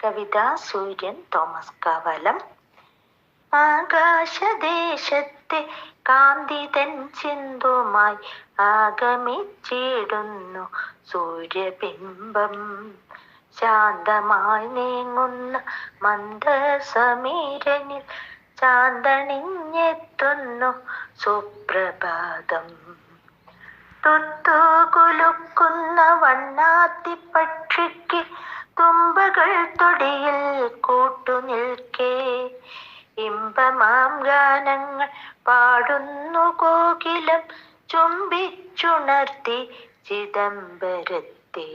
കവിത സൂര്യൻ തോമസ് കാവാലം. ആകാശദേശത്തെ കാന്തിതൻ ചിന്തുമായി ആഗമിച്ചിടുന്നു സൂര്യബിംബം. ശാന്തമായി നീങ്ങുന്ന മന്ദസമീരനിൽ ചാന്തണിഞ്ഞെത്തുന്നു സുപ്രഭാതം. തുത്തുകുലുക്കുന്ന വണ്ണാത്തിപ്പക്ഷിക്ക് തുമ്പകൾ തൊടിയിൽ കൂട്ടുനിൽക്കേ, ഇമ്പമാം ഗാനങ്ങൾ പാടുന്നു കോകിലം ചുംബിച്ചുണർത്തി ചിദംബരത്തെ.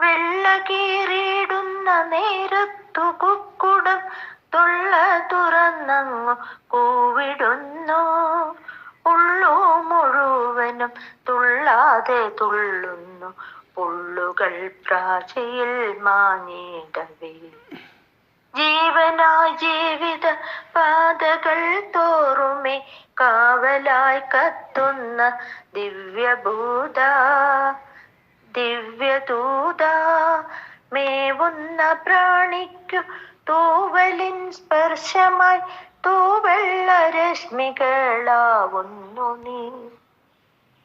വെള്ളകീറിയിടുന്ന നേരത്തു കുക്കുടം തുള്ള തുറന്നങ്ങു കൂവിടുന്നു. ഉള്ളു മുഴുവനും തുള്ളാതെ തുള്ളുന്നു പുള്ളുകൾ പ്രാചിയിൽ മാഞ്ഞിടവേ. ജീവനായി ജീവിത പാതകൾ തോറുമേ കാവലായി കത്തുന്ന ദിവ്യദൂത മേവുന്ന പ്രാണിക്കു തൂവലിൻ സ്പർശമായി തൂവെള്ള രശ്മികളാവുന്നു നീ.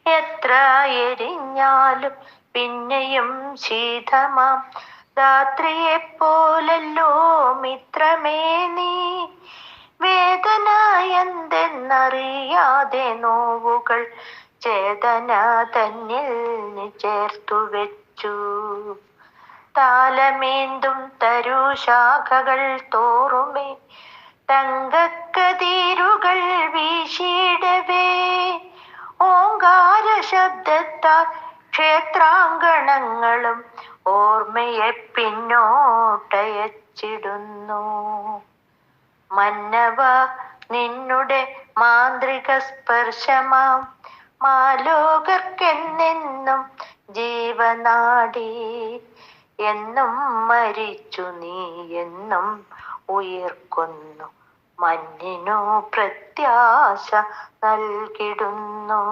എത്ര എരിഞ്ഞാലും പിന്നെയും ശീതമാം രാത്രിയെപ്പോലല്ലോ മിത്രമേ നീ. വേദന എന്തെന്നറിയാതെ നോവുകൾ ചേതന തന്നിൽ ചേർത്തു വെച്ചു. താലമേന്തും തരുശാഖകൾ തോറുമേ തങ്കക്കതിരുകൾ വീശിയിടവേ. ഓങ്കാര ശബ്ദത്താൽ ക്ഷേത്രാങ്കണങ്ങളും ഓർമ്മയെ പിന്നോട്ടയച്ചിടുന്നു. മന്നവ നിന്നുടെ മാന്ത്രിക സ്പർശമാം മാലോകർക്കെന്നെന്നും ജീവനാടി. എന്നും മരിച്ചു നീ എന്നും ഉയിർക്കുന്നു മഞ്ഞിനു പ്രത്യാശ നൽകിടുന്നു.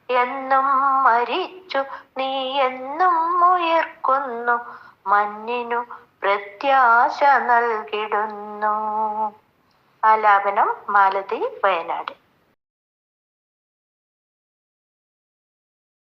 എന്നും മരിച്ചു നീ എന്നും ഉയിർക്കുന്നു മഞ്ഞിനു പ്രത്യാശ നൽകിടുന്നു. ആലാപനം മാലതി, വയനാട്.